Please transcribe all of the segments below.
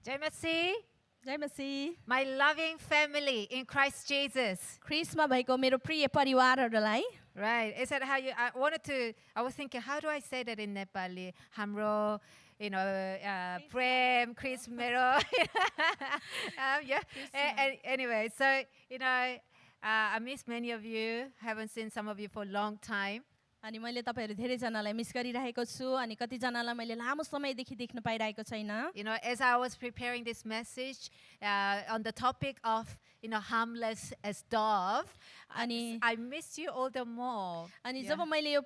Jai Masi, Jay Masih my loving family in Christ Jesus. ख्रिस्टमा भएको मेरो प्रिय परिवारहरूलाई Right. Is that how you? I was thinking, how do I say that in Nepali? Hamro, Prem, Chris Mero. Yeah. Anyway, so, I miss many of you. Haven't seen some of you for a long time. अनि मैले तपाईहरु धेरैजनालाई miss गरिरहेको छु अनि कतिजनालाई मैले लामो समयदेखि देख्न पाइरहेको छैन. As I was preparing this message on the topic of, harmless as dove, अनि I miss you all the more. अनि Yeah. जब मैले यो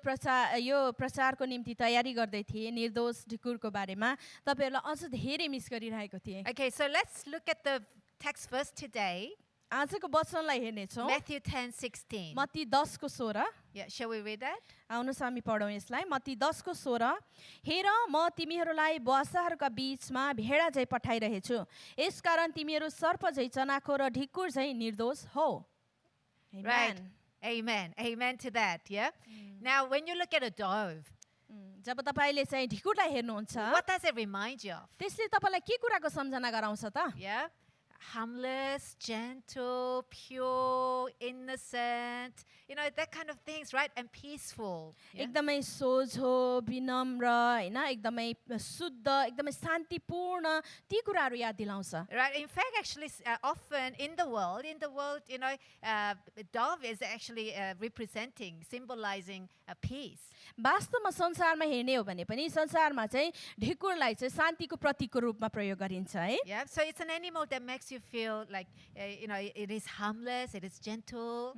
प्रचारको निम्ति तयारी गर्दै थिए निर्दोष ढिकुरको बारेमा तपाईहरुलाई अझ धेरै मिस गरिरहेको थिए. Okay, so let's look at the text verse today. आजको वचनलाई हेर्नेछौँ. Matthew 10:16. मत्ती 10 को 16. Yeah, shall we read that? आउनुस् हामी पढौँ यसलाई. मत्ती 10 को 16. हेर म तिमीहरूलाई बसाहरूका बीचमा भेडा झै पठाइरहेछु. यसकारण तिमीहरू सर्प झै चनाखो र ढिकुर झै निर्दोष हो. Right. Amen. Amen to that. Yeah. Now, when you look at a dove, जब तपाईले चाहिँ ढिकुरलाई हेर्नुहुन्छ what does it remind you of? त्यसले तपाईलाई के कुराको सम्झना गराउँछ त? Yeah. Harmless, gentle, pure, innocent, that kind of things, right? And peaceful. Yeah? एकदमै सोझो विनम्र हैन एकदमै शुद्ध एकदमै शान्तिपूर्ण ती कुराहरू याद दिलाउँछ. Right. In fact, actually, often in the world, dove is actually representing, symbolizing peace. वास्तवमा संसारमा हेर्ने हो भने पनि संसारमा चाहिँ ढिकुरलाई चाहिँ शान्तिको प्रतीकको रूपमा प्रयोग गरिन्छ है. Yeah. So it's an animal that makes you feel like, it is harmless, it is gentle.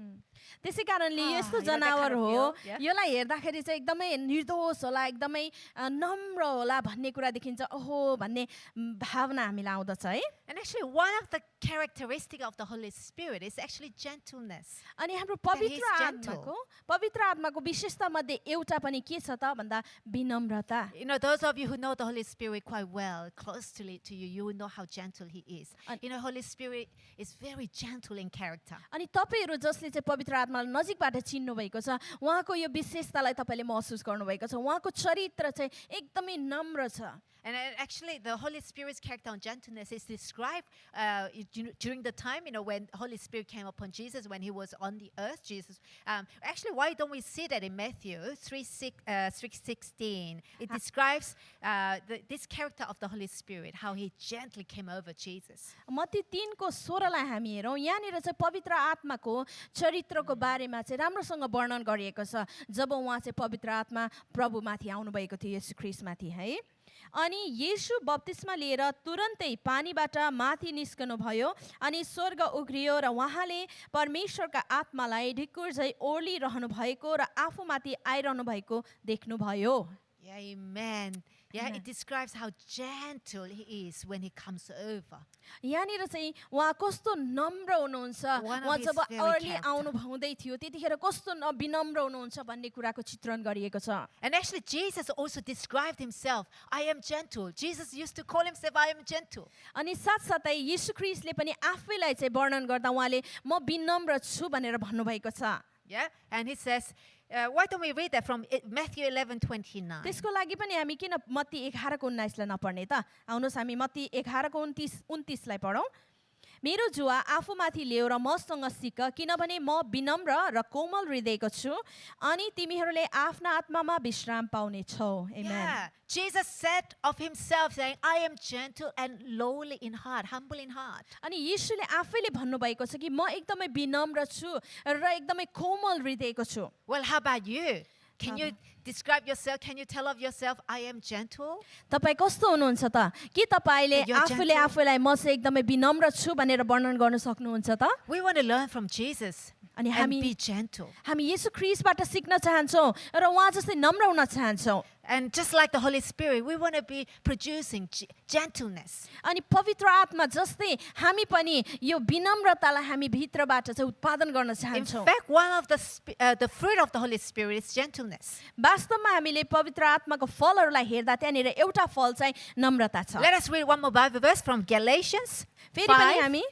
त्यसै कारणले यस्तो that kind जनावर of हो feel, yeah. यसलाई हेर्दाखेरि चाहिँ एकदमै निर्दोष होला एकदमै नम्र होला भन्ने कुरा देखिन्छ. ओहो भन्ने भावना हामीलाई आउँदछ है. And actually, one of the characteristics of the Holy Spirit is actually gentleness. अनि हाम्रो he is gentle. पवित्र आत्माको विशेषता मध्ये एउटा पनि के छ त भन्दा विनम्रता. Those of you who know the Holy Spirit quite well, closely to you, you will know how gentle He is. Holy Spirit is very gentle in character. अनि तपाईहरु जसले चाहिँ पवित्र आत्मालाई नजिकबाट चिन्नु भएको छ उहाँको यो विशेषतालाई तपाईले महसुस गर्नु भएको छ. उहाँको चरित्र चाहिँ एकदमै नम्र छ. And actually, the Holy Spirit's character on gentleness is described during the time, when the Holy Spirit came upon Jesus, when He was on the earth, Jesus. Actually, why don't we see that in Matthew 3:16? It describes this character of the Holy Spirit, how He gently came over Jesus. Matthew 3 को 16 लाई हामी हेरौँ. यहाँनिर चाहिँ पवित्र आत्माको चरित्रको बारेमा चाहिँ राम्रोसँग वर्णन गरिएको छ. जब उहाँ चाहिँ पवित्र आत्मा प्रभुमाथि आउनुभएको थियो येशू ख्रीष्टमाथि है. अनि येशू बप्तिस्मा लिएर तुरन्तै पानीबाट माथि निस्कनु भयो अनि स्वर्ग उघ्रियो र उहाँले परमेश्वरका आत्मालाई ढिकुर झै ओर्लिरहनु भएको र आफूमाथि आइरहनु भएको देख्नुभयो. Yeah, amen. Yeah, it describes how gentle He is when He comes over. यहाँनिर चाहिँ उहाँ कस्तो नम्र हुनुहुन्छ. उहाँ जब ओर्ली आउनु हुँदै थियो त्यतिखेर कस्तो विनम्र हुनुहुन्छ भन्ने कुराको चित्रण गरिएको छ. And actually, Jesus also described Himself, I am gentle. Jesus used to call Himself, I am gentle. अनि साथसाथै येशू ख्रीष्टले पनि आफैलाई चाहिँ वर्णन गर्दा उहाँले म विनम्र छु भनेर भन्नुभएको छ. Yeah, and He says, why don't we read that from Matthew 11:29? त्यसको लागि पनि हामी किन मत्ती 11 को 19 लाई नपढ्ने त? आउनुहोस् हामी मत्ती 11 को 29 लाई पढौँ. मेरो जुवा आफूमाथि ल्याऊ र मसँग सिक किनभने म विनम्र र कोमल हृदयको छु अनि तिमीहरूले आफ्ना आत्मामा विश्राम पाउने छौ. Amen. Yeah, Jesus said of Himself, saying, I am gentle and lowly in heart, humble in heart. अनि येशूले आफैले भन्नुभएको छ कि म एकदमै विनम्र छु र एकदमै कोमल हृदयको छु. Well, how about you? Can you describe yourself? Can you tell of yourself, I am gentle? तपाई कस्तो हुनुहुन्छ त? के तपाईले You're आफूले gentle? आफूलाई म चाहिँ एकदमै विनम्र छु भनेर वर्णन गर्न सक्नुहुन्छ त? We want to learn from Jesus अनि and हामी be gentle. हामी येशू ख्रीष्टबाट सिक्न चाहन्छौँ र उहाँ जस्तै नम्र हुन चाहन्छौँ. And just like the Holy Spirit, we want to be producing gentleness. अनि पवित्र आत्मा जस्तै हामी पनि यो विनम्रतालाई हामी भित्रबाट चाहिँ उत्पादन गर्न In चाहन्छौँ. fact, one of the fruit of the Holy Spirit is gentleness. वास्तवमा हामीले पवित्र आत्माको फलहरूलाई हेर्दा त्यहाँनिर एउटा फल चाहिँ नम्रता छ. Let us read one more Bible verse from Galatians फेरि पनि 5. हामी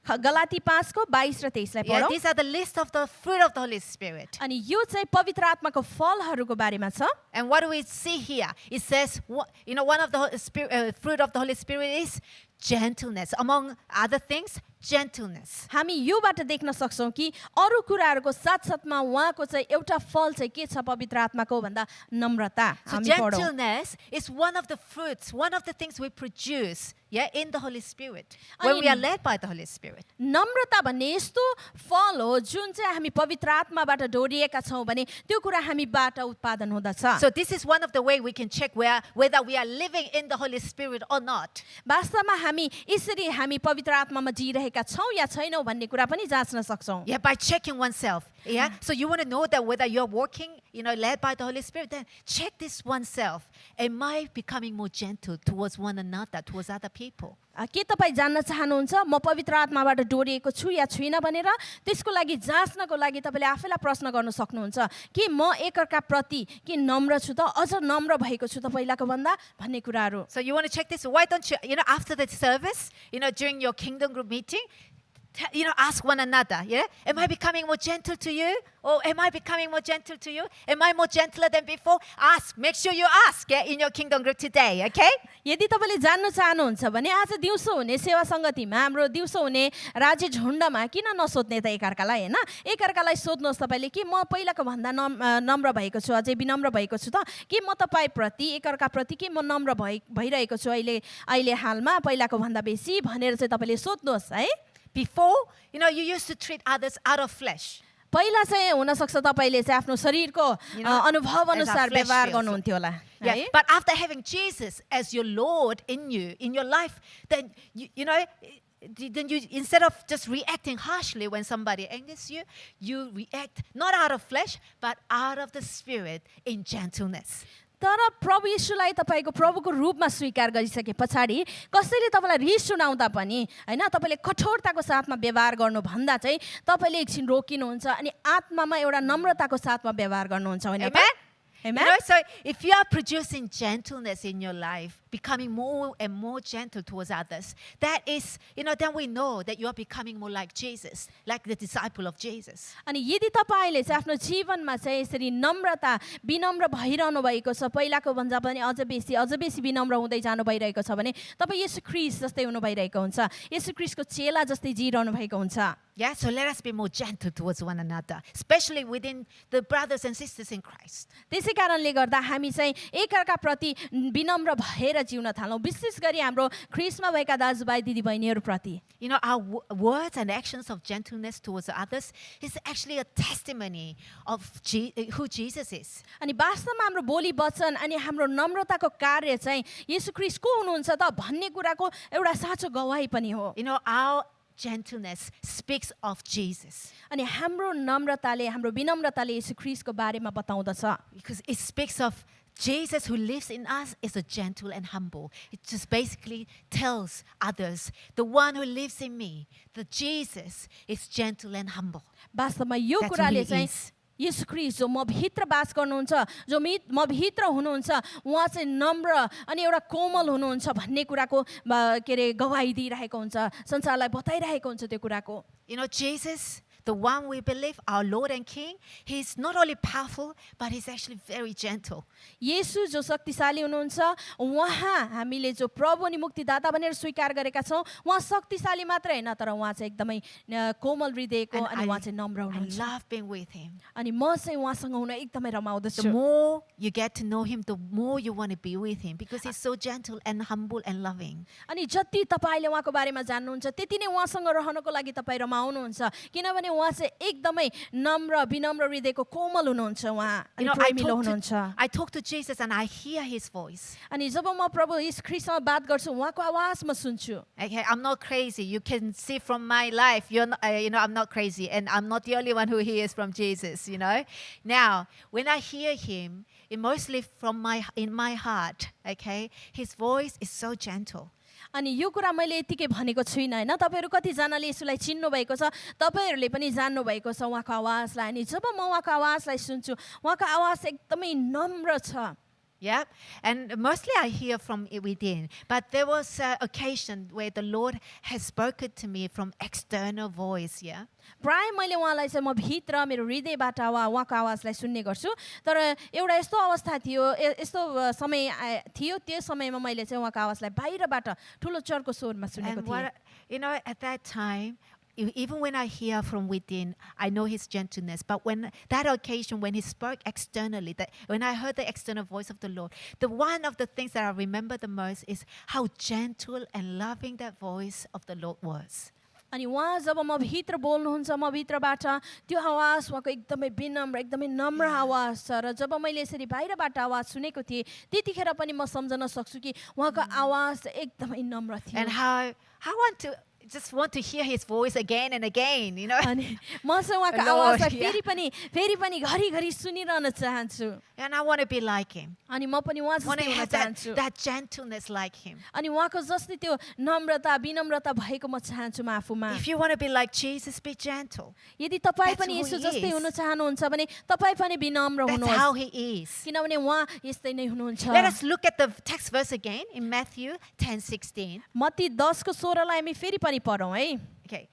गलाती 5 को 22 र 23 लाई Yeah, पढौँ। these are the list of the fruit of the Holy Spirit. अनि यो चाहिँ पवित्र आत्माको फलहरूको बारेमा छ। And what do we see here? It says, one of the fruit of the Holy Spirit is gentleness. Among other things, gentleness. हामी योबाट देख्न सक्छौँ कि अरू कुराहरूको साथसाथमा उहाँको चाहिँ एउटा फल चाहिँ के छ पवित्र आत्माको भन्दा नम्रता। So हामी पढौँ। gentleness is one of the fruits, one of the things we produce, in the Holy Spirit, when we are led by the Holy Spirit. Namrata भन्ने यस्तो फल हो जुन चाहिँ हामी पवित्र आत्माबाट डोरिएका छौँ भने त्यो कुरा हामीबाट उत्पादन हुँदछ। So this is one of the way we can check whether we are living in the Holy Spirit or not. वास्तवमा हामी यसरी हामी पवित्र आत्मामा जिरहेका छौँ या छैनौँ भन्ने कुरा पनि जाँच्न सक्छौँ। Yeah, by checking oneself. Yeah. So you want to know that whether you're walking, led by the Holy Spirit, then check this oneself. Am I becoming more gentle towards one another, towards other people? के तपाईँ जान्न चाहनुहुन्छ म पवित्र आत्माबाट डोरिएको छु या छुइनँ भनेर? त्यसको लागि जाँच्नको लागि तपाईँले आफैलाई प्रश्न गर्न सक्नुहुन्छ कि म एकअर्काप्रति के नम्र छु त, अझ नम्र भएको छु त पहिलाको भन्दा भन्ने कुराहरू। So you want to check this? Why don't you, after the service, during your kingdom group meeting, ask one another, am I becoming more gentle to you? Or am I becoming more gentle to you? Am I more gentler than before? Ask. Make sure you ask in your kingdom group today, okay? यदि तपाईँले जान्न चाहनुहुन्छ भने आज दिउँसो हुने सेवा सङ्गतिमा हाम्रो दिउँसो हुने राज्य झुन्डमा किन नसोध्ने त एकअर्कालाई हैन? एकअर्कालाई सोध्नुहोस् तपाईँले कि म पहिलाको भन्दा नम्र भएको छु, अझै विनम्र भएको छु त, कि म तपाईँप्रति एकअर्काप्रति कि म नम्र भइरहेको छु अहिले हालमा पहिलाको भन्दा बेसी भनेर चाहिँ तपाईँले सोध्नुहोस् है। Before, you used to treat others out of flesh. पहिला चाहिँ हुनसक्छ तपाईँले चाहिँ आफ्नो शरीरको अनुभव अनुसार व्यवहार गर्नुहुन्थ्यो होला। Yeah, but after having Jesus as your Lord in your life, then then you, instead of just reacting harshly when somebody angers you, you react not out of flesh but out of the Spirit in gentleness. तर प्रभु येशूलाई तपाईको प्रभुको रूपमा स्वीकार गरिसके पछाडि कसैले तपाईलाई रिस सुनाउँदा पनि हैन तपाईले कठोरताको साथमा व्यवहार गर्नु भन्दा चाहिँ तपाईले एकछिन रोकिनुहुन्छ अनि आत्मामा एउटा नम्रताको साथमा व्यवहार गर्नुहुन्छ हैन त? Amen. So if you are producing gentleness in your life, becoming more and more gentle towards others, that is, then we know that you are becoming more like Jesus, like the disciple of Jesus. अनि यदि तपाईले चाहिँ आफ्नो जीवनमा चाहिँ यसरी नम्रता विनम्र भइरहनु भएको छ, पहिलाको भन्दा पनि अझ बेसी विनम्र हुँदै जानु भइरहेको छ भने तपाई येशू ख्रीष्ट जस्तै हुनु भइरहेको हुन्छ, येशू ख्रीष्टको चेला जस्तै जिरहनु भएको हुन्छ। Yeah, so let us be more gentle towards one another, especially within the brothers and sisters in Christ. त्यसै कारणले गर्दा हामी चाहिँ एकअर्काप्रति विनम्र भएर जिउन थालौँ, विशेष गरी हाम्रो ख्रीष्टमा भएका दाजुभाइ दिदीबहिनीहरूप्रति। Our words and actions of gentleness towards others is actually a testimony of who Jesus is. अनि वास्तवमा हाम्रो बोली वचन अनि हाम्रो नम्रताको कार्य चाहिँ येशू ख्रीष्ट को हुनुहुन्छ त भन्ने कुराको एउटा साँचो गवाही पनि हो। Our gentleness speaks of Jesus. अनि हाम्रो नम्रताले हाम्रो विनम्रताले येशू ख्रीष्टको बारेमा बताउँदछ। Because it speaks of Jesus who lives in us is a gentle and humble. It just basically tells others, the one who lives in me, the Jesus is gentle and humble. वास्तवमा यो कुराले चाहिँ येशू ख्रीष्ट जो म भित्र बास गर्नुहुन्छ, जो म भित्र हुनुहुन्छ, उहाँ चाहिँ नम्र अनि एउटा कोमल हुनुहुन्छ भन्ने कुराको के अरे गवाही दिइरहेको हुन्छ, संसारलाई बताइरहेको हुन्छ त्यो कुराको। Jesus, the one we believe, our Lord and King, He's not only powerful, but He's actually very gentle. येशू जो शक्तिशाली हुनुहुन्छ, उहाँ हामीले जो प्रभु अनि मुक्तिदाता भनेर स्वीकार गरेका छौँ, उहाँ शक्तिशाली मात्र हैन तर उहाँ चाहिँ एकदमै कोमल हृदयको अनि उहाँ चाहिँ नम्र हुनुहुन्छ। I love being with Him. अनि म चाहिँ उहाँसँग हुन एकदमै रमाउँदछु। The more you get to know Him, the more you want to be with Him because He's so gentle and humble and loving. अनि जति तपाईले उहाँको बारेमा जान्नुहुन्छ, त्यति नै उहाँसँग रहनको लागि तपाई रमाउनुहुन्छ, किनभने उहाँ चाहिँ एकदमै नम्र विनम्र हृदयको कोमल हुनुहुन्छ, उहाँ अनि प्रेमिलो हुनुहुन्छ। I talk to Jesus and I hear His voice. अनि जब म प्रभु यीशु ख्रीष्टसँग बात गर्छु, उहाँको आवाज म सुन्छु। Okay, I'm not crazy. You can see from my life, you're not, I'm not crazy, and I'm not the only one who hears from Jesus. Now, when I hear Him, it mostly in my heart. Okay, His voice is so gentle. अनि यो कुरा मैले यतिकै भनेको छुइनँ हैन, तपाईहरु कतिजनाले यसुलाई चिन्नु भएको छ, तपाईहरुले पनि जान्नु भएको छ उहाँको आवाजलाई। अनि जब म उहाँको आवाजलाई सुन्छु, उहाँको आवाज एकदमै नम्र छ। Yeah, and mostly I hear from within. But there was an occasion where the Lord has spoken to me from external voice. Yeah, प्रायः मैले उहाँलाई चाहिँ म भित्र मेरो हृदयबाट उहाँको आवाजलाई सुन्ने गर्छु तर एउटा यस्तो अवस्था थियो यस्तो समय थियो त्यो समयमा मैले चाहिँ उहाँको आवाजलाई बाहिरबाट ठुलो चर्को स्वरमा सुनेको and थिएँ at that time, even when I hear from within, I know His gentleness. But when that occasion, when He spoke externally, that when I heard the external voice of the Lord, the one of the things that I remember the most is how gentle and loving that voice of the Lord was. अनि उहाँ जब म भित्र बोल्नुहुन्छ म भित्रबाट त्यो आवाज उहाँको एकदमै विनम्र एकदमै नम्र आवाज छ र जब मैले यसरी बाहिरबाट आवाज सुनेको थिएँ त्यतिखेर पनि म सम्झन सक्छु कि उहाँको आवाज एकदमै नम्र थियो And how I want to hear His voice again and again, you know. अनि म चाहिँ उहाँको Lord, आवाजलाई फेरि पनि घरिघरि सुनिरहन चाहन्छु And I want to be like Him. अनि म पनि उहाँ I want जस्तै to हुन have चाहन्छु that gentleness like Him. अनि उहाँको जस्तै त्यो नम्रता विनम्रता भएको म चाहन्छु म आफूमा If you want to be like Jesus, be gentle. यदि तपाईँ That's पनि who यसो he जस्तै is. हुन चाहनुहुन्छ भने तपाईँ पनि विनम्र That's how हुनुहोस् He is. किनभने उहाँ यस्तै नै हुनुहुन्छ Let us look at the text verse again in Matthew 10:16. Matthew 10 को 16 लाई हामी फेरि पनि पढौँ है Okay.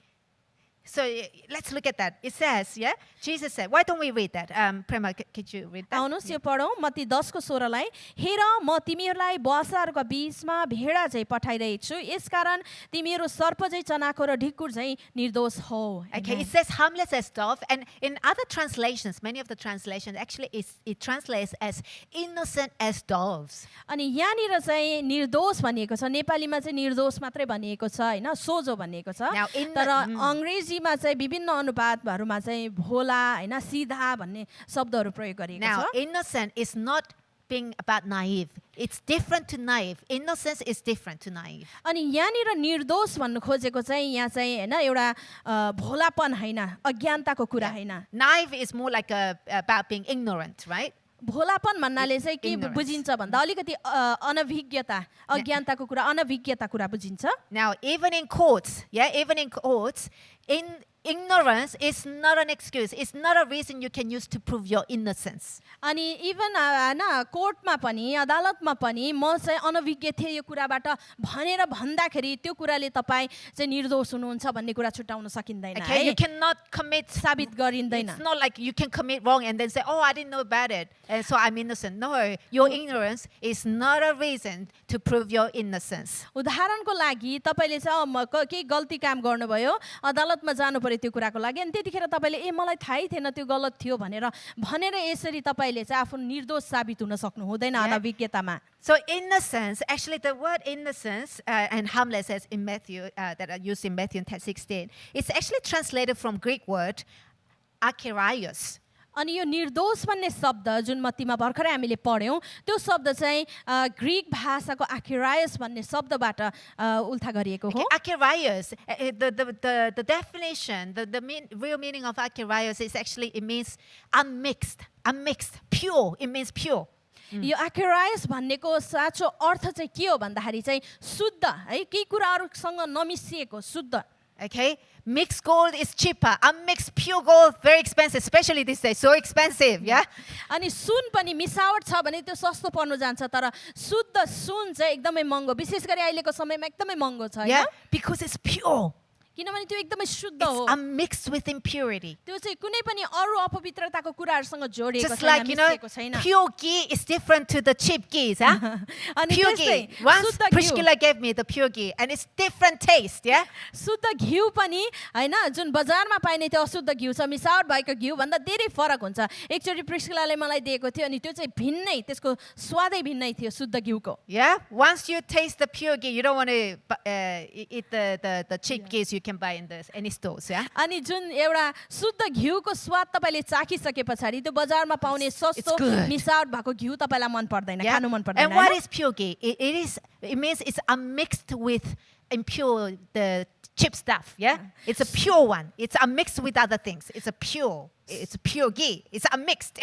So let's look at that. It says, yeah, Jesus said, why don't we read that? Prema, could you read that? आउनुहोस् यो पढौँ मत्ती 10 को 16 लाई हेर म तिमीहरूलाई बसारको बीचमा भेडा झैँ पठाइरहेको छु यसकारण तिमीहरू सर्प झैँ चनाखो र ढिकुर झैँ निर्दोष हो Okay, it says harmless as dove, and in other translations, many of the translations, actually it translates as innocent as doves. अनि यहाँनिर चाहिँ निर्दोष भनिएको छ नेपालीमा चाहिँ निर्दोष मात्रै भनिएको छ हैन सोझो भनिएको छ Now, in the- तर अङ्ग्रेजीमा चाहिँ विभिन्न अनुवादहरूमा चाहिँ भोला हैन सिधा भन्ने शब्दहरू प्रयोग गरिएको Now, छ innocent is not being about naive. It's different to naive. Innocence is different to naive. अनि यहाँनिर निर्दोष भन्नु खोजेको चाहिँ यहाँ चाहिँ हैन एउटा भोलापन हैन अज्ञानताको कुरा हैन Naive is more like about being ignorant, right? भोलापन भन्नाले चाहिँ के Ignorance. बुझिन्छ भन्दा अलिकति अनभिज्ञता अज्ञानताको कुरा अनभिज्ञता कुरा बुझिन्छ Now, even in courts, ignorance is not an excuse. It's not a reason you can use to prove your innocence. अनि इभन हैन कोर्टमा पनि अदालतमा पनि म चाहिँ अनभिज्ञ थिएँ यो कुराबाट भनेर भन्दाखेरि त्यो कुराले तपाईँ चाहिँ निर्दोष हुनुहुन्छ भन्ने कुरा छुटाउन सकिँदैन Okay, है you cannot commit. साबित गरिँदैन It's not like you can commit wrong and then say, "Oh, I didn't know about it, and so I'm innocent." No, your ignorance is not a reason to prove your innocence. उदाहरणको लागि तपाईँले चाहिँ केही गल्ती काम गर्नुभयो अदालतमा जानु पर्यो त्यो कुराको लागि अनि त्यतिखेर तपाईँले मलाई थाहै थिएन त्यो गलत थियो भनेर यसरी तपाईँले चाहिँ आफू निर्दोष साबित हुन सक्नु हुँदैन अनभिज्ञतामा So innocence, actually the word innocence and harmless as in Matthew, that are used in Matthew 10:16, it's actually translated from Greek word akiraios. अनि यो निर्दोष भन्ने शब्द जुन मत्तीमा भर्खरै हामीले पढ्यौँ त्यो शब्द चाहिँ ग्रिक भाषाको आखिरायस भन्ने शब्दबाट उल्था गरिएको हो Akiraios, the definition, the real meaning of akiraios is actually, it means unmixed, pure, it means pure. यो आखिरायस भन्नेको साँचो अर्थ चाहिँ के हो भन्दाखेरि चाहिँ शुद्ध है केही कुराहरूसँग नमिसिएको शुद्ध Okay, mixed gold is cheaper. Unmixed pure gold, very expensive, especially these days, so expensive, yeah? अनि सुन पनि मिसावट छ भने त्यो सस्तो पर्नु जान्छ तर शुद्ध सुन चाहिँ एकदमै महँगो विशेष गरी अहिलेको समयमा एकदमै महँगो छ Yeah, हैन because it's pure. किनभने त्यो एकदमै शुद्ध It's हो unmixed with impurity. त्यो चाहिँ कुनै पनि अरू अपवित्रताको कुराहरूसँग जोडिएको Just छैन like, you know, मिसिएको छैन pure ghee is different to the cheap ghees, huh? अनि Pure त्यस्तै ghee. Once शुद्ध घिउ Prishkila gave me the pure ghee, and it's different taste, yeah? शुद्ध घिउ पनि हैन जुन बजारमा पाइने त्यो अशुद्ध घिउ छ मिसावट भएको घिउ भन्दा धेरै फरक हुन्छ एकचोटि प्रिस्किलाले मलाई दिएको थियो अनि त्यो चाहिँ भिन्नै त्यसको स्वादै भिन्नै थियो शुद्ध घिउको Yeah? Once you taste the pure ghee, you don't want to eat the cheap ghees you can buy in any stores, yeah? अनि जुन एउटा शुद्ध घिउको स्वाद तपाईले चाखिसके पछाडी त्यो बजारमा पाउने सस्तो good. मिसावट भएको घिउ तपाईलाई मन पर्दैन Yeah? खानु मन पर्दैन And what हैन? is pure ghee? It means it's unmixed with impure, the cheap stuff, yeah? It's a pure one. It's unmixed with other things. It's a pure. it's pure ghee. It's unmixed.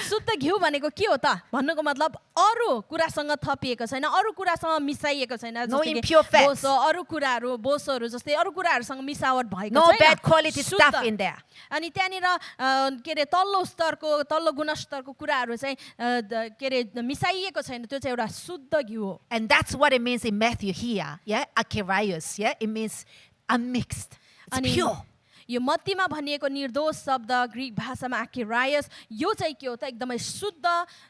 शुद्ध घिउ भनेको के हो त भन्नुको मतलब अरू कुरासँग थपिएको छैन, अरू कुरासँग मिसाइएको छैन, No जस्तै कि impure fats. बोसो अरू कुराहरू बोसोहरू जस्तै अरू कुराहरूसँग मिसावट भएको No छैन, bad quality शुद्ध। stuff in there. अनि त्यहाँनिर के अरे तल्लो गुणस्तरको कुराहरू चाहिँ के अरे मिसाइएको छैन, त्यो चाहिँ एउटा शुद्ध घिउ हो। And that's what it means in Matthew here. Yeah, akiraios. Yeah, it means unmixed. It's अनि pure. यो मत्तीमा भनिएको निर्दोष शब्द ग्रिक भाषामा आकिरायस यो चाहिँ के हो त एकदमै शुद्ध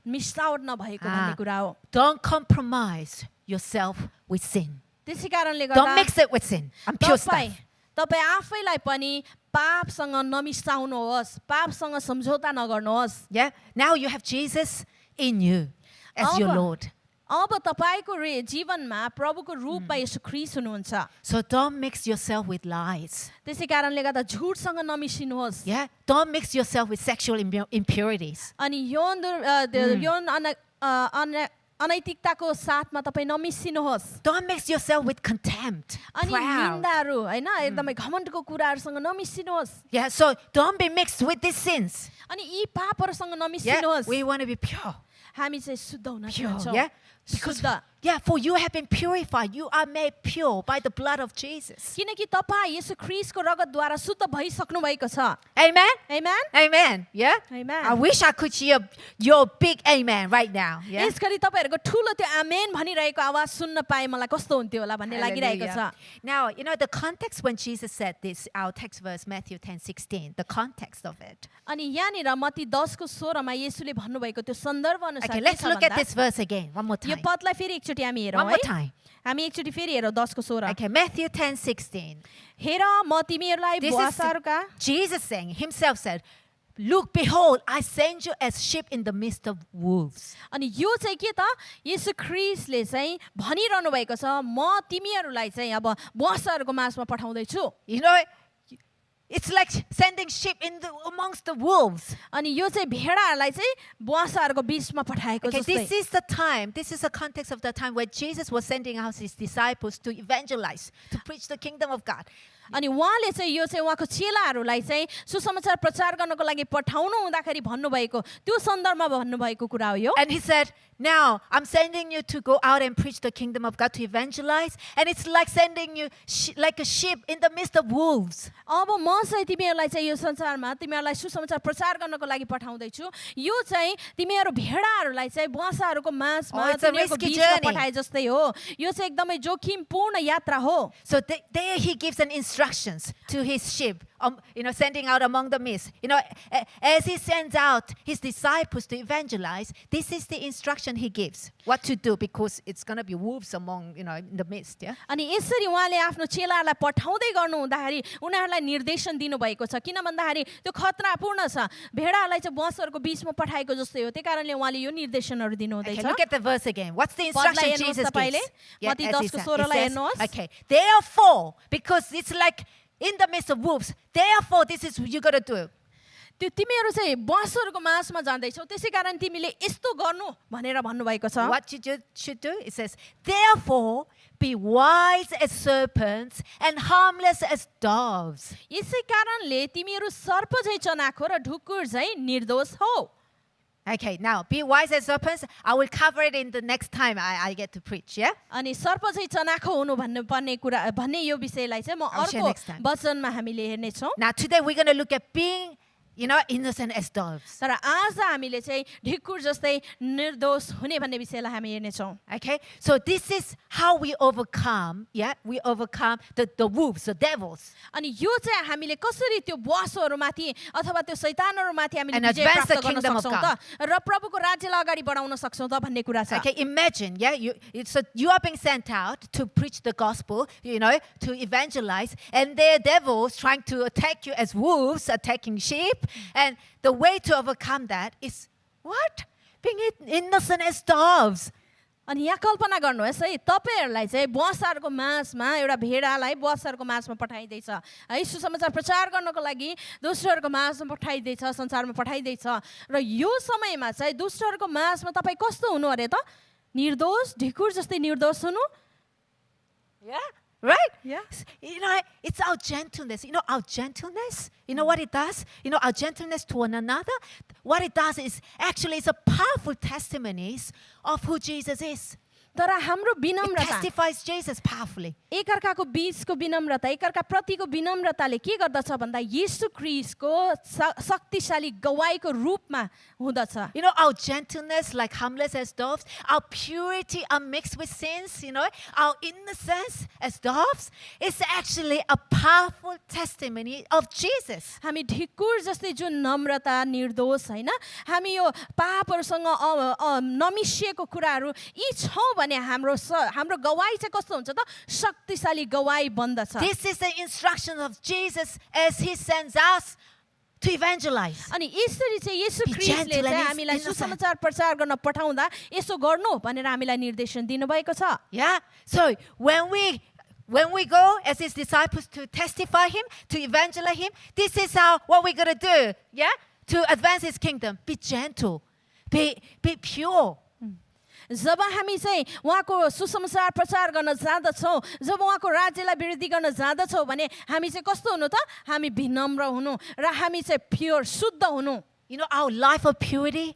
मिसावट नभएको भन्ने कुरा हो। Don't compromise yourself with sin. त्यसै कारणले Don't गर्दा mix it with sin. Impure तपाईँ stuff. तपाईँ आफैलाई पनि पापसँग नमिसाउनुहोस्, पापसँग सम्झौता नगर्नुहोस्। Yeah. Now you have Jesus in you as your अब- Lord. अब तपाईँको जीवनमा प्रभुको रूपमा यसो ख्रीष्ट हुनुहुन्छ। So don't mix yourself with lies. त्यसै कारणले गर्दा झुटसँग नमिसिनुहोस्। Yeah. Don't mix yourself with sexual impurities. अनि यौन अनैतिकताको साथमा तपाईँ नमिसिनुहोस्। Don't mix yourself with contempt. अनि Proud. निन्दाहरू हैन एकदमै घमण्डको कुराहरूसँग नमिसिनुहोस्। Yeah. So don't be mixed with these sins. अनि यी पापहरूसँग Yeah. नमिसिनुहोस्। We want to be pure. हामी चाहिँ शुद्ध हुन Pure. चाहन्छौँ। Yeah. Because शुद्ध। yeah, for you have been purified. You are made pure by the blood of Jesus. किनकि तपाईँ यसो ख्रीष्टको रगतद्वारा शुद्ध भइसक्नु भएको छ। Amen. Amen. Amen. Yeah. Amen. I wish I could hear your big amen right now. Yeah. यसगरी तपाईहरुको ठुलो त्यो आमेन भनिरहेको आवाज सुन्न पाए मलाई कस्तो हुन्थ्यो होला भन्ने लागिरहेको छ। Hallelujah. Now, you know, the context when Jesus said this, our text verse, Matthew 10:16, the context of it. अनि यहाँनिर मत्ती 10 को 16 मा येशूले भन्नुभएको त्यो सन्दर्भ अनुसार Okay, के let's छ look at भन्दा, this verse again. One more यो time. पदलाई फेरि एकचोटी हामी हेरौँ One more है। time. हामी एकचोटी फेरि हेरौँ 10 को 16। Okay, Matthew 10:16. हेर म तिमीहरूलाई This is भुवासाहरूका Jesus saying, himself said, Look, behold, I send you as sheep in the midst of wolves. अनि यो चाहिँ के त येशू ख्रीष्टले चाहिँ भनिरहनु भएको छ म तिमीहरूलाई चाहिँ अब भुवासाहरूको माझमा पठाउँदैछु। You know, it's like sending sheep amongst the wolves. अनि यो चाहिँ भेडाहरूलाई चाहिँ भुवासाहरूको बीचमा पठाएको Okay, जस्तै। this is the time, this is the context of the time where Jesus was sending out his disciples to evangelize, to preach the kingdom of God. अनि उहाँले चाहिँ यो चाहिँ उहाँको चेलाहरूलाई चाहिँ सुसमाचार प्रचार गर्नको लागि पठाउनु हुँदाखेरि भन्नुभएको त्यो सन्दर्भमा भन्नुभएको कुरा हो यो। And he said, now I'm sending you to go out and preach the kingdom of God, to evangelize. And it's like sending you like a sheep in the midst of wolves. अब म चाहिँ तिमीहरूलाई चाहिँ यो संसारमा तिमीहरूलाई सुसमाचार प्रचार गर्नको लागि पठाउँदैछु। यो चाहिँ तिमीहरू भेडाहरूलाई चाहिँ भुवासाहरूको माझमा Oh, it's a तिनीहरूको risky बीचमा journey. पठाए जस्तै हो। यो चाहिँ एकदमै जोखिमपूर्ण यात्रा हो। So there he gives an instructions to his sheep, sending out among the midst. As he sends out his disciples to evangelize, this is the instruction he gives, what to do, because it's going to be wolves among, in the midst. Yeah. अनि यसरी उहाँले आफ्नो चेलाहरूलाई पठाउँदै गर्नु हुँदाखेरि उनीहरूलाई निर्देशन दिनुभएको छ। किन भन्दाखेरि त्यो खतरापूर्ण छ। भेडाहरूलाई चाहिँ भुवासाहरूको बीचमा पठाएको जस्तै हो। त्यही कारणले उहाँले यो निर्देशनहरू दिनुहुँदैछ। Okay, look at the verse again. What's the पदलाई instruction हेर्नुहोस् Jesus तपाईले। gives? मत्ती as 10 he को said. 16 It लाई says, हेर्नुहोस्। okay, therefore, because it's like in the midst of wolves, therefore this is what you got to do. त्यो तिमीहरू चाहिँ भुवासाहरूको माझमा जाँदैछौ त्यसै कारण तिमीले यस्तो गर्नु भनेर भन्नुभएको छ। What you should do? It says, therefore, be wise as serpents and harmless as doves. यसै कारणले तिमीहरू सर्प झैं चनाखो र ढुकुर झैं निर्दोष हो। Okay, now, be wise as serpents. I will cover it in the next time I get to preach, yeah? अनि सर्प झैं चनाखो हुनु भन्नुपर्ने कुरा भन्ने यो विषयलाई चाहिँ म I'll share अर्को next time. वचनमा हामीले हेर्नेछौँ। Now, today we're going to look at being, innocent as doves. तर आज हामीले चाहिँ ढिकुर जस्तै निर्दोष हुने भन्ने विषयलाई हामी हेर्नेछौँ। Okay, so this is how we overcome, we overcome the wolves, the devils. अनि यो चाहिँ हामीले कसरी त्यो बसहरूमाथि अथवा त्यो शैतानहरूमाथि हामीले And विजय advance प्राप्त the गर्न kingdom of सक्छौँ त र प्रभुको राज्यलाई अगाडि बढाउन सक्छौँ त भन्ने कुरा छ। Okay, imagine, so you are being sent out to preach the gospel, to evangelize, and there are devils trying to attack you as wolves, attacking sheep. And the way to overcome that is what? Being innocent as doves. अनि यहाँ कल्पना गर्नुहोस् है तपाईहरुलाई चाहिँ बसारको माझमा एउटा भेडालाई बसारको माझमा पठाइदैछ है सुसमाचार प्रचार गर्नको लागि दुष्टहरुको माझमा पठाइदैछ संसारमा पठाइदैछ र यो समयमा चाहिँ दुष्टहरुको माझमा तपाई कस्तो हुनु अरे त निर्दोष ढिकुर जस्तै निर्दोष हुनु Yeah, Right? Yeah. You know, it's our gentleness. You know, our gentleness, you know what it does? You know, our gentleness to one another, what it does is actually it's a powerful testimonies of who Jesus is. तर हाम्रो It विनम्रता testifies Jesus powerfully. एकअर्काको बीचको विनम्रता एकअर्का प्रतिको विनम्रताले के गर्दछ भन्दा येशू ख्रीष्टको शक्तिशाली गवाईको रूपमा हुँदछ You know, our gentleness, like harmless as doves, our purity unmixed with sins, you know, our innocence as doves, is actually a powerful testimony of Jesus. हामी ढिकुर जस्तै जुन नम्रता निर्दोष होइन हामी यो पापहरूसँग नमिसिएको कुराहरू यी छौँ भने हाम्रो गवाई चाहिँ कस्तो हुन्छ त शक्तिशाली गवाई बन्दछ This is the instruction of Jesus as he sends us to evangelize. अनि यसरी चाहिँ येशू Be ख्रीष्टले gentle and चाहिँ हामीलाई innocent. सुसमाचार प्रचार गर्न पठाउँदा यसो गर्नु भनेर हामीलाई निर्देशन दिनुभएको छ Yeah? So when we go as his disciples to testify him, to evangelize him, this is what we're going to do. Yeah? To advance his kingdom. Be gentle. Be pure. जब हामी चाहिँ उहाँको सुसमाचार प्रचार गर्न जाँदछौँ जब उहाँको राज्यलाई वृद्धि गर्न जाँदछौँ भने हामी चाहिँ कस्तो हुनु त हामी विनम्र हुनु र हामी चाहिँ प्योर शुद्ध हुनु You know, our life of purity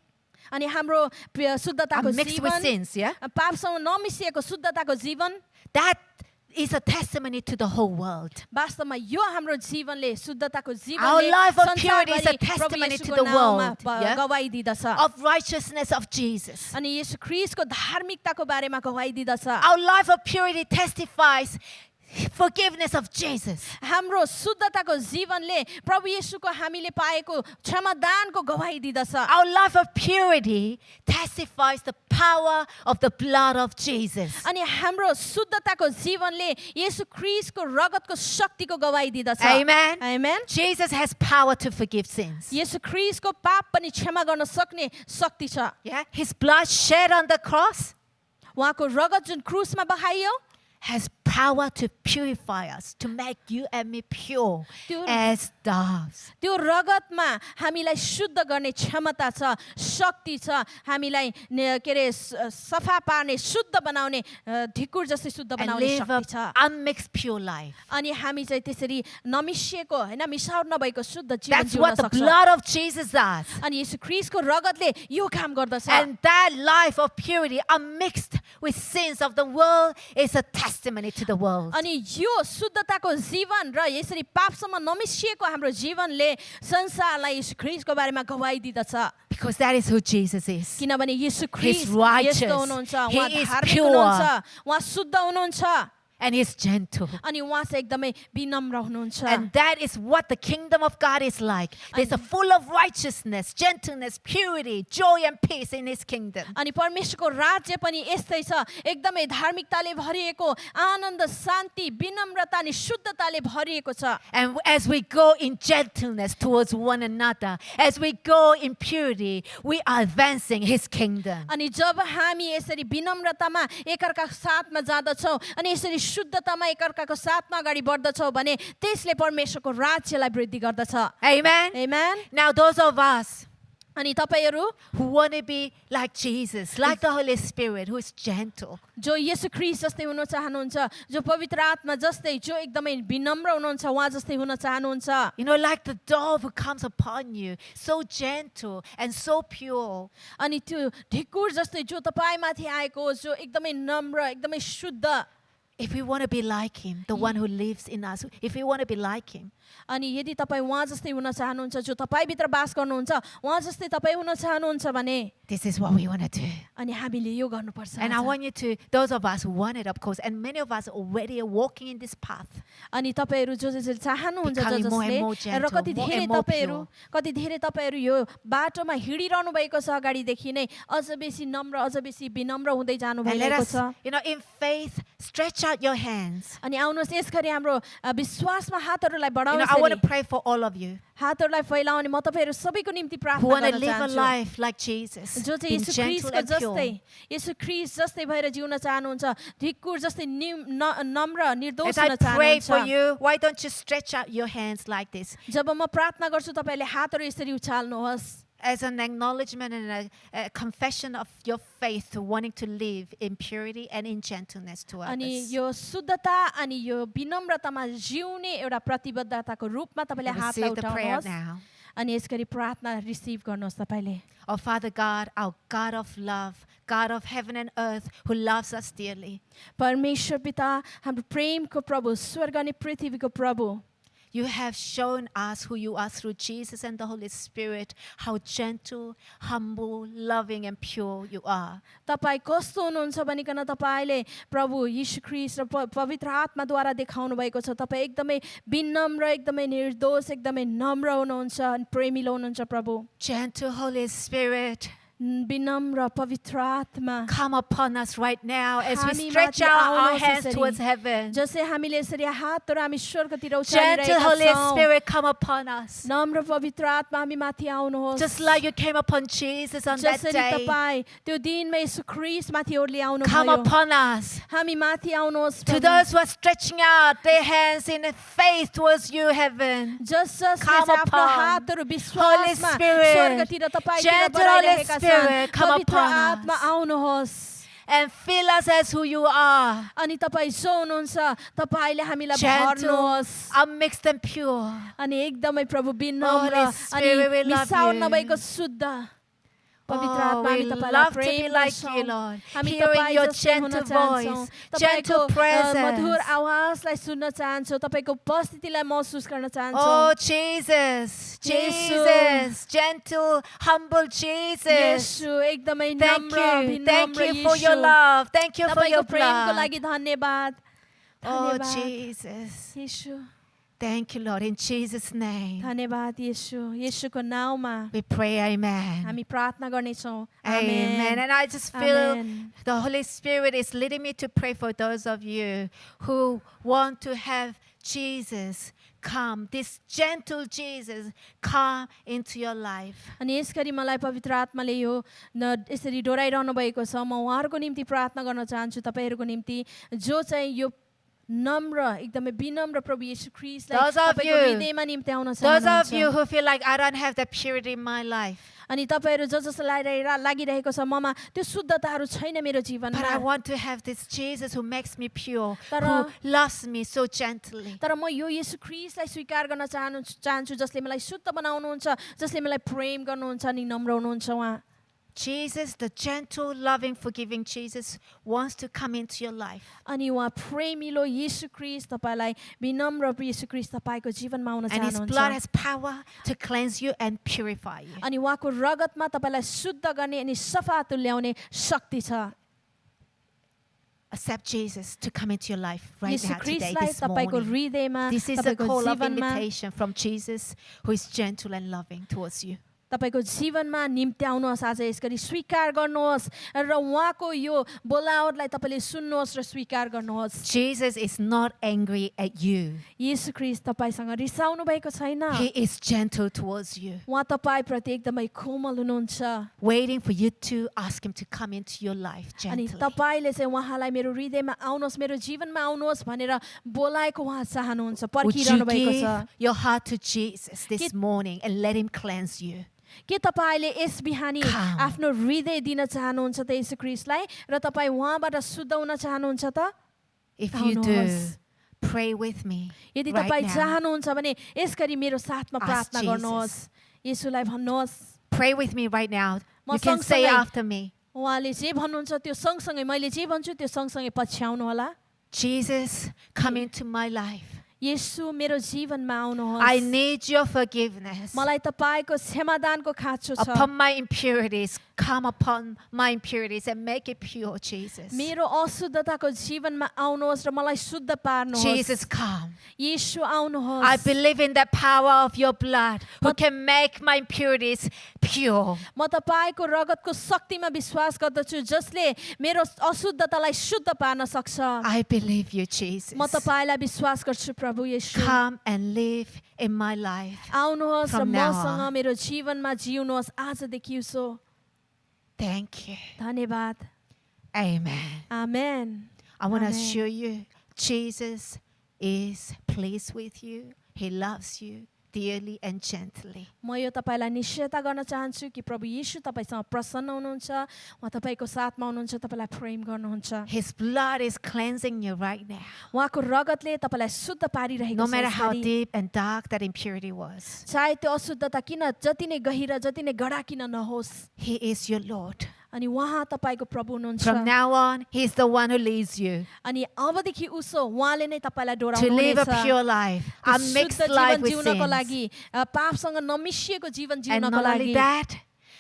अनि हाम्रो शुद्धताको mixed with जीवन sins, yeah? पापसँग नमिसिएको शुद्धताको जीवन That is a testimony to the whole world. वास्तवमा यो हाम्रो जीवनले शुद्धताको Our जीवनले life of purity is a संसारभरि प्रभु testimony to येशूको the नाउँमा world, yeah? गवाई दिदछ Of righteousness of Jesus. अनि येशू ख्रीष्टको धार्मिकताको बारेमा गवाई दिदछ Our life of purity testifies forgiveness of Jesus. हाम्रो शुद्धताको जीवनले प्रभु येशूको हामीले पाएको क्षमादानको गवाई दिदछ Our life of purity testifies the power of the blood of Jesus. अनि हाम्रो शुद्धताको जीवनले येशू ख्रीष्टको रगतको शक्तिको गवाई दिदछ Amen. Amen Jesus has power to forgive sins. येशू ख्रीष्टको पाप पनि क्षमा गर्न सक्ने शक्ति छ Yeah, his blood shed on the cross उहाँको रगत जुन क्रुसमा बहाइयो has power to purify us, to make you and me pure त्यो- as doves. त्यो रगतमा हामीलाई शुद्ध गर्ने क्षमता छ शक्ति छ हामीलाई के अरे सफा पार्ने शुद्ध बनाउने ढिकुर जस्तै शुद्ध And बनाउने live शक्ति छ an unmixed pure life. अनि हामी चाहिँ त्यसरी नमिसिएको होइन मिसावट नभएको शुद्ध जीवन That's जिउन what the सक्छौँ blood of Jesus does. अनि येशू ख्रीष्टको रगतले यो काम गर्दछ And that life of purity unmixed with sins of the world is a testimony to the world. अनि यो शुद्धताको जीवन र यसरी पापसँग नमिसिएको हाम्रो जीवनले संसारलाई येशू ख्रीष्टको बारेमा गवाई दिदछ Because that is who Jesus is. किनभने येशू He's ख्रीष्ट righteous. यस्तो हुनुहुन्छ He उहाँ is धार्मिक pure. हुनुहुन्छ उहाँ शुद्ध हुनुहुन्छ And he's gentle. अनि उहाँ चाहिँ एकदमै विनम्र हुनुहुन्छ And that is what the kingdom of God is like. There's a full of righteousness, gentleness, purity, joy and peace in his kingdom. अनि परमेश्वरको राज्य पनि यस्तै छ एकदमै धार्मिकताले भरिएको आनन्द शान्ति विनम्रता अनि शुद्धताले भरिएको छ And as we go in gentleness towards one another, as we go in purity, we are advancing his kingdom. अनि जब हामी यसरी विनम्रतामा एकअर्काको साथमा जाँदछौँ अनि यसरी शुद्धतामा एकअर्काको साथमा अगाडि बढ्दछौँ भने त्यसले परमेश्वरको राज्यलाई वृद्धि गर्दछ Amen? Amen Now those of us अनि तपाईहरू who want to be like Jesus, like the Holy Spirit, who is gentle, जो येशू ख्रीष्ट जस्तै हुन चाहनुहुन्छ जो पवित्र आत्मा जस्तै जो एकदमै विनम्र हुनुहुन्छ उहाँ जस्तै हुन चाहनुहुन्छ you know, like the dove who comes upon you, so gentle and so pure. अनि त्यो ढिकुर जस्तै जो तपाईँमाथि आएको जो एकदमै नम्र एकदमै शुद्ध If we want to be like him, the one who lives in us, if we want to be like him, अनि यदि तपाईँ उहाँ जस्तै हुन चाहनुहुन्छ जो तपाईँभित्र बास गर्नुहुन्छ उहाँ जस्तै तपाईँ हुन चाहनुहुन्छ भने this is what we want to do. अनि हामीले यो गर्नुपर्छ And I आज। want you to, those of us who want it, of course, and many of us already are walking in this path. अनि तपाईँहरू जो जसले चाहनुहुन्छ Becoming more and जसले more gentle, र कति more धेरै and more तपाईँहरू कति धेरै तपाईँहरू यो बाटोमा हिँडिरहनु भएको छ अगाडिदेखि नै अझ बेसी नम्र अझ बेसी विनम्र हुँदै जानु And let भइरहेको us, छ you know, in faith, stretch out your hands. अनि आउनुहोस् यसगरी हाम्रो विश्वासमा हातहरूलाई You know, बढाउनुहोस् I want यसरी। to pray for all of you हातहरूलाई फैलाउने म तपाईँहरू सबैको निम्ति who प्रार्थना want to गर्न live a चाहन्छु life like Jesus, जो चाहिँ being यसु gentle ख्रीष्टको and जस्तै pure. यसु ख्रीष्ट जस्तै भएर जिउन चाहनुहुन्छ ढिकुर जस्तै नम्र निर्दोष As I हुन pray for चाहनुहुन्छ you, why don't you stretch out your hands like this? जब म प्रार्थना गर्छु तपाईँले हातहरू यसरी उचाल्नुहोस् as an acknowledgement and a confession of your faith, wanting to live in purity and in gentleness to अनि others. यो शुद्धता अनि यो विनम्रतामा जिउने एउटा प्रतिबद्धताको रूपमा तपाईँले हातलाई Receive the prayer उठाउनुहोस् now. अनि यसरी प्रार्थना रिसिभ गर्नुहोस् तपाईँले Oh, Father God, our God of love, God of heaven and earth, who loves us dearly. परमेश्वर पिता हाम्रो प्रेमको प्रभु स्वर्ग अनि पृथ्वीको प्रभु You have shown us who you are through Jesus and the Holy Spirit, how gentle, humble, loving, and pure you are. तपाईँ कस्तो हुनुहुन्छ भनिकन तपाईँले प्रभु यीशु ख्रीष्ट र पवित्र आत्माद्वारा देखाउनु भएको छ तपाईँ एकदमै विनम्र एकदमै निर्दोष एकदमै नम्र हुनुहुन्छ अनि प्रेमिलो हुनुहुन्छ प्रभु Gentle Holy Spirit, विनम्र पवित्र आत्मा come upon us right now as we हामी stretch माथि out our आउनुहोस् hands यसरी। towards heaven. जसै हामीले यसरी हातहरू हामी स्वर्गतिर Gentle उचालिरहेका Holy छौँ Spirit, come upon us. नम्र पवित्र आत्मा हामी माथि आउनुहोस् Just like you came upon Jesus on that जसरी day, तपाईँ त्यो दिनमा यीशु ख्रीष्ट माथि ओर्ली आउनु come भयो upon us. हामी माथि आउनुहोस् To प्रभु। those who are stretching out their hands in faith towards you, heaven. जसले Come चाहिँ आफ्नो upon. हातहरू Holy विश्वासमा Spirit, स्वर्गतिर तपाईँतिर gentle Holy बढाइरहेका Spirit, छन् come पवित्र upon आत्मा us. आउनुहोस् And fill us as who you are. अनि तपाईँ जो हुनुहुन्छ तपाईँले हामीलाई Gentle, भर्नुहोस् unmixed and pure. अनि एकदमै प्रभु विनम्र Holy अनि Spirit, we love मिसाउ you. नभएको शुद्ध पवित्र Oh, आत्मा हामी we तपाईँलाई love to be प्रेम like गर्छौँ you, Lord. हामी Hearing तपाईँ your जस्तै हुन gentle चाहन्छौँ voice, तपाईँको gentle मधुर presence. आवाजलाई सुन्न चाहन्छौँ तपाईँको उपस्थितिलाई महसुस गर्न चाहन्छौँ Oh, Jesus, Jesus, gentle, humble Jesus. येशू एकदमै Thank नम्र you. Thank विनम्र you for your Yeshu love. Thank you for तपाईँको your प्रेमको blood. लागि धन्यवाद Oh, धन्यवाद Jesus. Yeshu Thank you, Lord. In Jesus' name, धन्यवाद येशू येशूको नाउँमा we pray, amen. हामी प्रार्थना गर्नेछौँ Amen. Amen And I just feel Amen. the Holy Spirit is leading me to pray for those of you who want to have Jesus come, this gentle Jesus come into your life. अनि यसरी मलाई पवित्र आत्माले यो यसरी डोराइरहनु भएको छ म उहाँहरूको निम्ति प्रार्थना गर्न चाहन्छु तपाईँहरूको निम्ति जो चाहिँ यो नम्र एकदमै विनम्र प्रभु येशू ख्रीष्टलाई Those of तपाईँको you- हृदयमा निम्ति आउन Those of चाहनुहुन्छ you who feel like I don't have the purity in my life, अनि तपाईँहरू जसो लागिरहेको छ ममा त्यो शुद्धताहरू छैन मेरो but I जीवनमा want to have this Jesus who makes me pure, तर- who loves me so gently. तर म यो येशू ख्रीष्टलाई स्वीकार गर्न चाहन्छु जसले मलाई शुद्ध बनाउनुहुन्छ जसले मलाई प्रेम गर्नुहुन्छ अनि नम्र हुनुहुन्छ उहाँ Jesus, the gentle, loving, forgiving Jesus, wants to come into your life. अनि उहाँ प्रेमिलो येशू ख्रीष्ट तपाईँलाई विनम्र येशू ख्रीष्ट तपाईँको जीवनमा आउन And his चाहनुहुन्छ blood has power to cleanse you and purify you. अनि उहाँको रगतमा तपाईँलाई शुद्ध गर्ने अनि सफा तुल्याउने शक्ति छ Accept Jesus to come into your life right Yeshu now, today, ख्रीष्टलाई this तपाईँको morning. हृदयमा This is a तपाईँको call of जीवनमा invitation from Jesus, who is gentle and loving towards you. तपाईँको जीवनमा निम्ति आउनुहोस् आज यसरी स्वीकार गर्नुहोस् र उहाँको यो बोलावटलाई तपाईँले सुन्नुहोस् र स्वीकार गर्नुहोस् Jesus is not angry at you. येशू ख्रीष्ट तपाईँसँग रिसाउनु भएको छैन He is gentle towards you, उहाँ तपाईँप्रति एकदमै कोमल हुनुहुन्छ waiting for you to ask him to come into your life अनि gently. तपाईँले चाहिँ उहाँलाई मेरो हृदयमा आउनुहोस् मेरो जीवनमा आउनुहोस् भनेर बोलाएको उहाँ चाहनुहुन्छ Would you पर्खिरहनु भएको छ give your heart to Jesus this morning and let him cleanse you? के तपाईँले यस बिहानी Come. आफ्नो हृदय दिन चाहनुहुन्छ त येशू ख्रीष्टलाई र तपाईँ उहाँबाट शुद्ध हुन चाहनुहुन्छ त If you do, आउनुहोस्। pray with me यदि right तपाईँ now. चाहनुहुन्छ भने यसगरी मेरो साथमा Ask प्रार्थना गर्नुहोस् Jesus. येशूलाई भन्नुहोस् Pray with me right now. म You can say सँगसँगै- after me. उहाँले जे भन्नुहुन्छ त्यो सँगसँगै मैले जे भन्छु त्यो सँगसँगै पछ्याउनु होला Jesus, come into my life. येशू मेरो जीवनमा I आउनुहोस् need your forgiveness. मलाई तपाईँको क्षमादानको खाँचो छ Upon my impurities, come upon my impurities and make it pure, Jesus. मेरो अशुद्धताको जीवनमा आउनुहोस् र मलाई शुद्ध पार्नुहोस् Jesus, come. येशू I आउनुहोस् believe in the power of your blood who can make my impurities pure. म तपाईँको रगतको शक्तिमा विश्वास गर्दछु जसले मेरो अशुद्धतालाई शुद्ध पार्न सक्छ I believe you, Jesus. म तपाईँलाई विश्वास गर्छु प्रभु येशू Come and live in my life. आउनुहोस् र From now मसँग on. मेरो जीवनमा जिउनुहोस् आजदेखि उसो Thank you. धन्यवाद Amen. Amen I want to Amen. assure you, Jesus is pleased with you. He loves you. dearly and gently. म यो तपाईँलाई निश्चयता गर्न चाहन्छु कि प्रभु येशू तपाईँसँग प्रसन्न हुनुहुन्छ, उहाँ तपाईँको साथमा हुनुहुन्छ, तपाईँलाई प्रेम गर्नुहुन्छ। His blood is cleansing you right now. उहाँको रगतले तपाईँलाई शुद्ध पारिरहेको No छ matter how यसरी। deep and dark that impurity was, चाहे त्यो अशुद्धता किन जति नै गहिरो जति नै गडा किन नहोस्, He is your Lord. अनि उहाँ तपाईँको प्रभु हुनुहुन्छ। From now on, He is the one who leads you अनि अबदेखि उसो उहाँले नै तपाईँलाई to live a डोराउनुहुनेछ। pure life, त्यो a शुद्ध mixed life जीवन with जिउनको sins. लागि, पापसँग नमिसिएको जीवन And जिउनको not only लागि, that,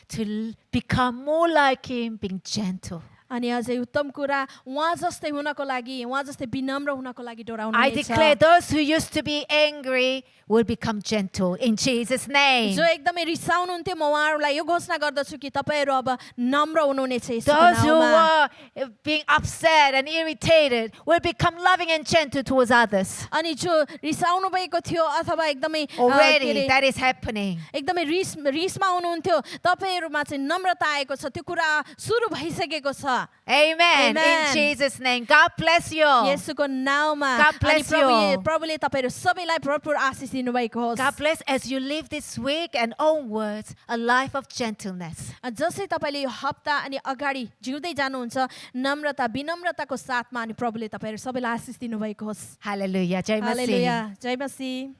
to become more like Him, being gentle. अनि अझै उत्तम कुरा उहाँ जस्तै हुनको लागि, उहाँ जस्तै विनम्र हुनको लागि I डोराउनुहुनेछ। declare those who used to be angry will become gentle in Jesus' name. जो एकदमै रिसाउनुहुन्थ्यो म उहाँहरूलाई यो घोषणा गर्दछु कि तपाईँहरू अब नम्र हुनुहुनेछ यसको Those who नाउँमा। were being upset and irritated will become loving and gentle towards others. अनि जो रिसाउनु भएको थियो अथवा एकदमै के Already, अरे, that is happening. एकदमै रिसमा हुनुहुन्थ्यो, तपाईँहरूमा चाहिँ नम्रता आएको छ, त्यो कुरा सुरु भइसकेको छ। Amen. In Amen. Jesus' name. God bless you all. येशूको नाउँमा। God अनि bless you all. प्रभुले तपाईँहरू सबैलाई भरपुर आशिष दिनुभएको होस्। God bless as you live this week and onwards a life of gentleness. जसै तपाईँले यो हप्ता अनि अगाडि जिउँदै जानुहुन्छ नम्रता विनम्रताको साथमा, अनि प्रभुले तपाईँहरू सबैलाई आशिष दिनुभएको होस्। Hallelujah. Jai Masih. हालेलुया, जय मसीह।